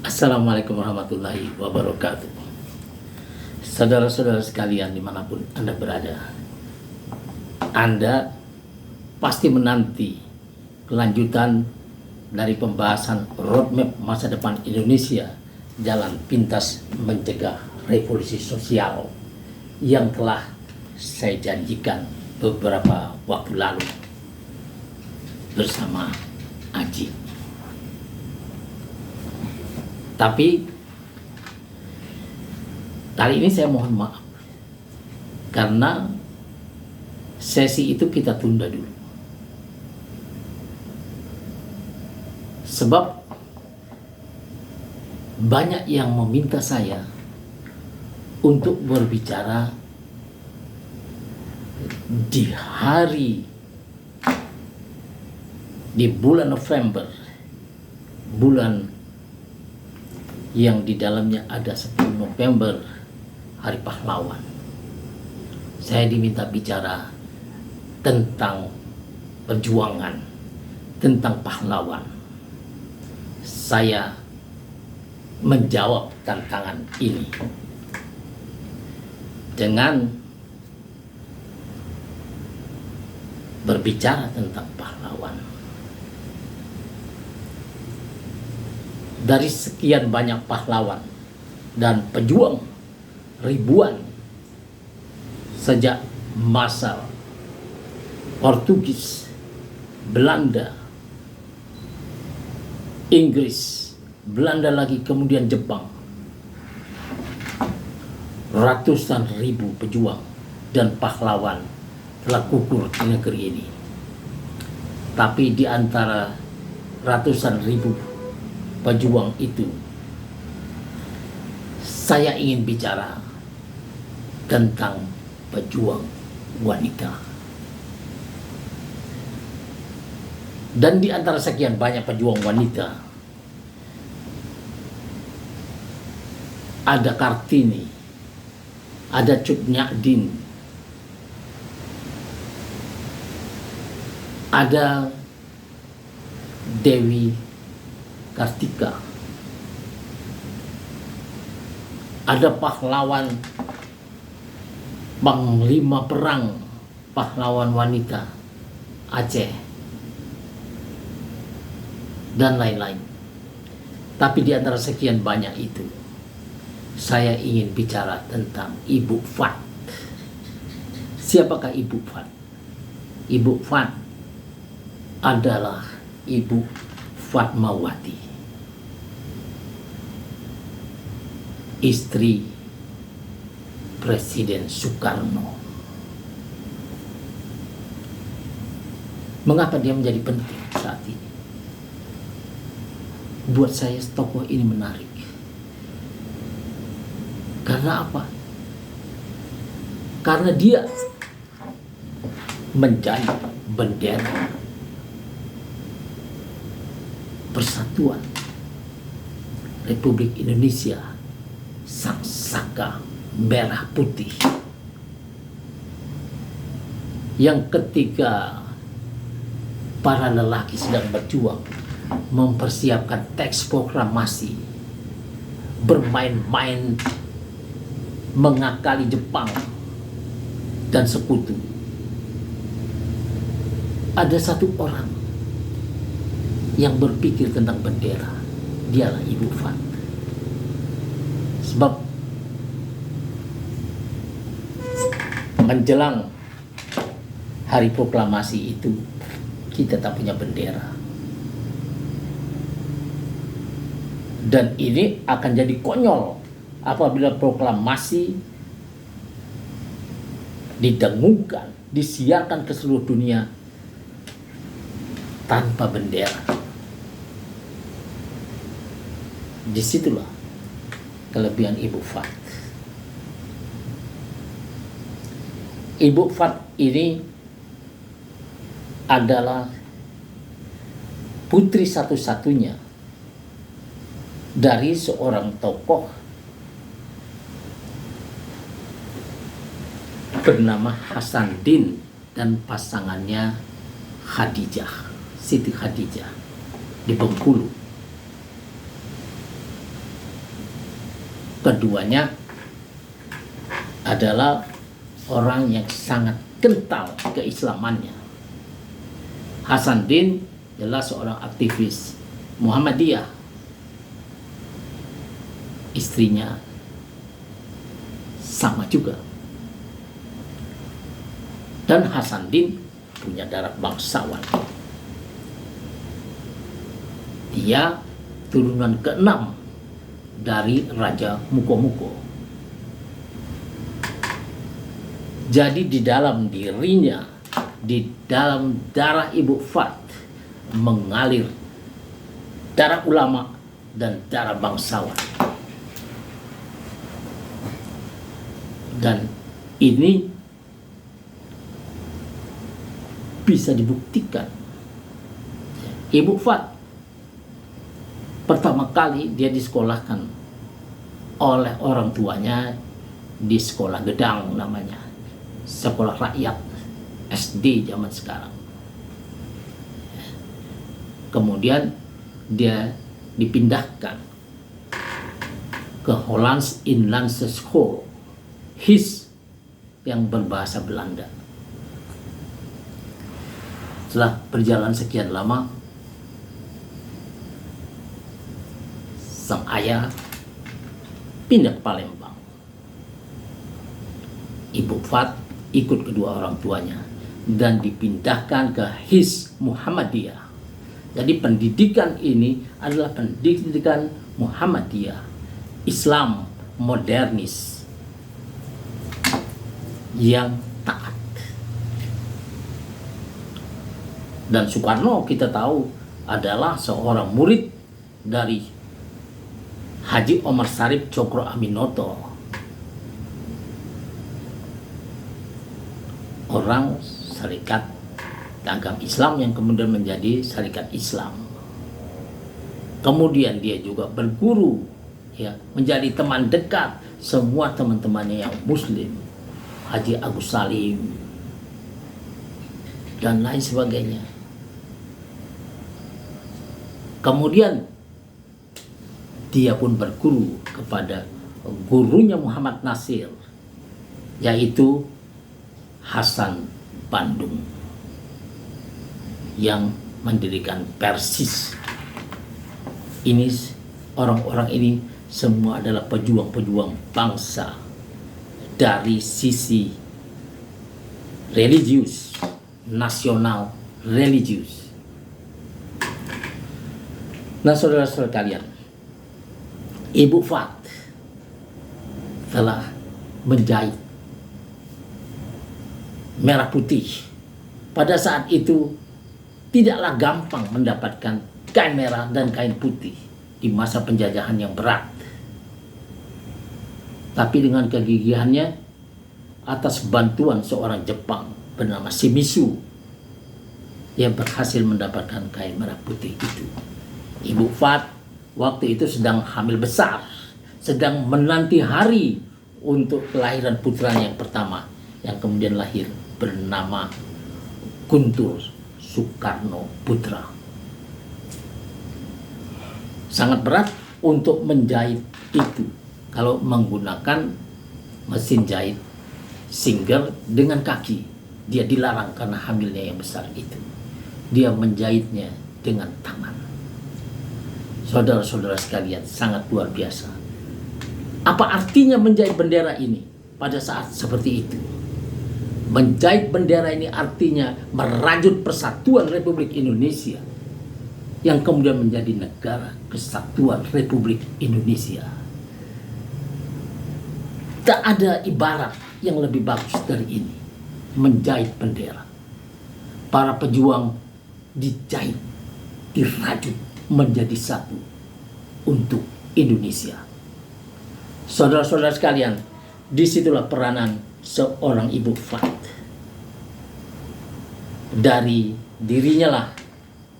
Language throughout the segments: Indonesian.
Assalamualaikum warahmatullahi wabarakatuh. Saudara-saudara sekalian dimanapun Anda berada, Anda pasti menanti kelanjutan dari pembahasan roadmap masa depan Indonesia, jalan pintas mencegah revolusi sosial yang telah saya janjikan beberapa waktu lalu bersama Aji. Tapi kali ini saya mohon maaf karena sesi itu kita tunda dulu. Sebab banyak yang meminta saya untuk berbicara di bulan November, bulan yang di dalamnya ada 10 November, Hari Pahlawan. Saya diminta bicara tentang perjuangan, tentang pahlawan. Saya menjawab tantangan ini dengan berbicara tentang pahlawan. Dari sekian banyak pahlawan dan pejuang ribuan sejak masa Portugis, Belanda, Inggris, Belanda lagi, kemudian Jepang. Ratusan ribu pejuang dan pahlawan telah gugur di negeri ini. Tapi di antara ratusan ribu pejuang itu, saya ingin bicara tentang pejuang wanita. Dan di antara sekian banyak pejuang wanita, ada Kartini, ada Cut Nyak-Dien, ada Dewi Kartika, ada pahlawan panglima perang, pahlawan wanita Aceh, dan lain-lain. Tapi di antara sekian banyak itu, saya ingin bicara tentang Ibu Fat. Siapakah Ibu Fat? Ibu Fat adalah Ibu Fatmawati, istri Presiden Soekarno. Mengapa dia menjadi penting saat ini? Buat saya tokoh ini menarik. Karena apa? Karena dia menjadi bendera Persatuan Republik Indonesia, sang saka merah putih, yang ketika para lelaki sedang berjuang mempersiapkan teks proklamasi, bermain-main mengakali Jepang dan sekutu, ada satu orang yang berpikir tentang bendera. Dialah Ibu Fat. Sebab menjelang hari proklamasi itu, kita tak punya bendera. Dan ini akan jadi konyol apabila proklamasi didengungkan, disiarkan ke seluruh dunia tanpa bendera. Disitulah kelebihan Ibu Fat. Ibu Fat ini adalah putri satu-satunya dari seorang tokoh bernama Hasanuddin dan pasangannya Khadijah, Siti Khadijah di Bengkulu. Keduanya adalah orang yang sangat kental keislamannya. Hasanuddin adalah seorang aktivis Muhammadiyah. Istrinya sama juga. Dan Hasanuddin punya darah bangsawan. Dia turunan ke-6 dari Raja Muko-Muko. Jadi di dalam dirinya, di dalam darah Ibu Fat mengalir darah ulama dan darah bangsawan. Dan ini bisa dibuktikan. Ibu Fat pertama kali dia disekolahkan oleh orang tuanya di sekolah Gedang namanya, sekolah rakyat SD zaman sekarang. Kemudian dia dipindahkan ke Hollands Inlandse School, HIS, yang berbahasa Belanda. Setelah berjalan sekian lama, sang ayah pindah ke Palembang. Ibu Fat ikut kedua orang tuanya dan dipindahkan ke HIS Muhammadiyah. Jadi pendidikan ini adalah pendidikan Muhammadiyah, Islam modernis yang taat. Dan Soekarno kita tahu adalah seorang murid dari Haji Omar Syarif Cokro Aminoto, orang Syarikat Dagang Islam yang kemudian menjadi Syarikat Islam. Kemudian dia juga berguru, ya, menjadi teman dekat semua teman-temannya yang Muslim, Haji Agus Salim dan lain sebagainya. Kemudian dia pun berguru kepada gurunya Muhammad Nasir, yaitu Hasan Bandung, yang mendirikan Persis. Ini orang-orang ini semua adalah pejuang-pejuang bangsa dari sisi religius, nasional religius. Nah, saudara-saudara kalian, Ibu Fat telah menjahit merah putih. Pada saat itu tidaklah gampang mendapatkan kain merah dan kain putih di masa penjajahan yang berat. Tapi dengan kegigihannya, atas bantuan seorang Jepang bernama Shimizu, dia berhasil mendapatkan kain merah putih itu. Ibu Fat waktu itu sedang hamil besar, sedang menanti hari untuk kelahiran putranya yang pertama, yang kemudian lahir bernama Guntur Soekarno Putra. Sangat berat untuk menjahit itu kalau menggunakan mesin jahit Singer dengan kaki. Dia dilarang karena hamilnya yang besar itu. Dia menjahitnya dengan tangan. Saudara-saudara sekalian, sangat luar biasa. Apa artinya menjahit bendera ini pada saat seperti itu? Menjahit bendera ini artinya merajut persatuan Republik Indonesia yang kemudian menjadi Negara Kesatuan Republik Indonesia. Tak ada ibarat yang lebih bagus dari ini, menjahit bendera. Para pejuang dijahit, dirajut menjadi satu untuk Indonesia. Saudara-saudara sekalian, disitulah peranan seorang Ibu Fat. Dari dirinya lah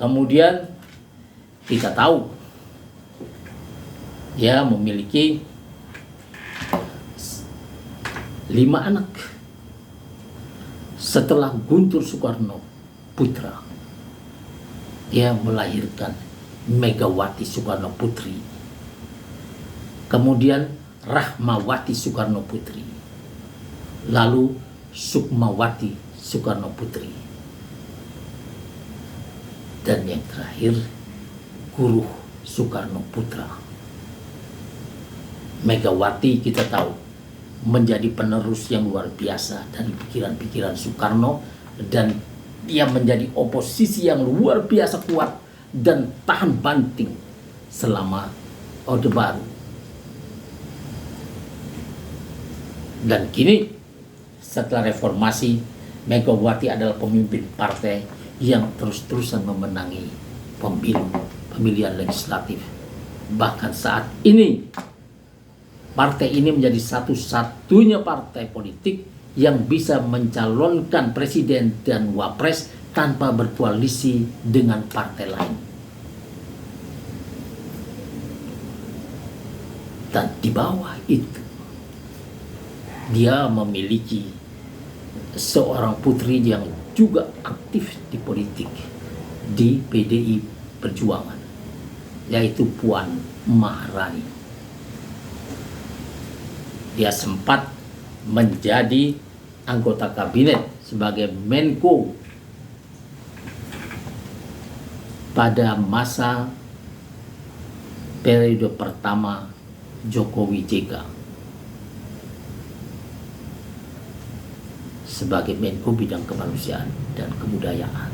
kemudian kita tahu dia memiliki 5 anak setelah Guntur Soekarno Putra. Dia melahirkan Megawati Soekarno Putri. Kemudian Rahmawati Soekarno Putri, lalu Sukmawati Soekarno Putri, dan yang terakhir Guruh Soekarno Putra. Megawati kita tahu menjadi penerus yang luar biasa dari pikiran-pikiran Soekarno, dan dia menjadi oposisi yang luar biasa kuat dan tahan banting selama Orde Baru. Dan kini setelah reformasi, Megawati adalah pemimpin partai yang terus-terusan memenangi pemilihan legislatif. Bahkan saat ini partai ini menjadi satu-satunya partai politik yang bisa mencalonkan presiden dan wapres tanpa berkoalisi dengan partai lain. Dan di bawah itu dia memiliki seorang putri yang juga aktif di politik di PDI Perjuangan, yaitu Puan Maharani. Dia sempat menjadi anggota kabinet sebagai Menko pada masa periode pertama Jokowi JK sebagai Menko bidang kemanusiaan dan kebudayaan.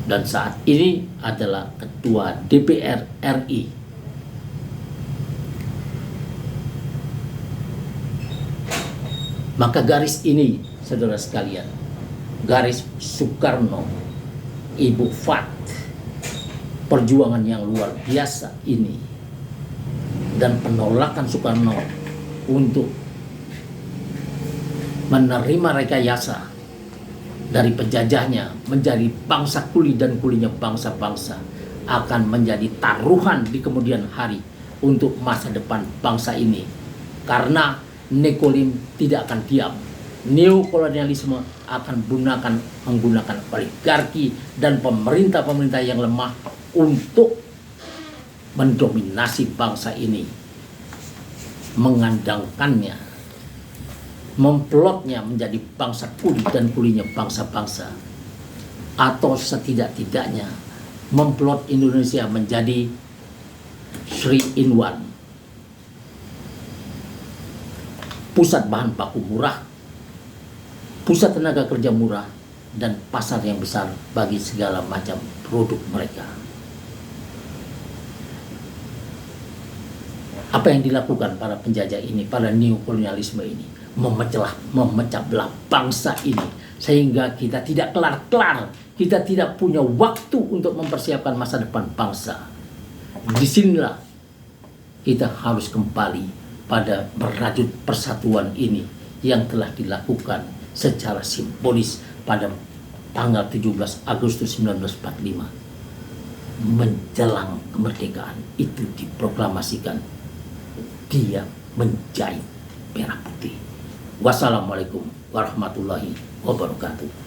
Dan saat ini adalah Ketua DPR RI. Maka garis ini, saudara sekalian, garis Soekarno, Ibu Fat, perjuangan yang luar biasa ini, dan penolakan Soekarno untuk menerima rekayasa dari penjajahnya menjadi bangsa kuli dan kulinya bangsa-bangsa akan menjadi taruhan di kemudian hari untuk masa depan bangsa ini. Karena Nekolim tidak akan diam. Neokolonialisme akan menggunakan oligarki dan pemerintah-pemerintah yang lemah untuk mendominasi bangsa ini, mengandangkannya, memplotnya menjadi bangsa kuli dan kulinya bangsa-bangsa, atau setidak-tidaknya memplot Indonesia menjadi 3-in-1, pusat bahan baku murah, pusat tenaga kerja murah, dan pasar yang besar bagi segala macam produk mereka. Apa yang dilakukan para penjajah ini, para neokolonialisme ini? Memecah belah bangsa ini sehingga kita tidak kelar-kelar, kita tidak punya waktu untuk mempersiapkan masa depan bangsa. Disinilah kita harus kembali pada merajut persatuan ini yang telah dilakukan secara simbolis pada tanggal 17 Agustus 1945 menjelang kemerdekaan itu diproklamasikan. Dia menjahit merah putih. Wassalamualaikum warahmatullahi wabarakatuh.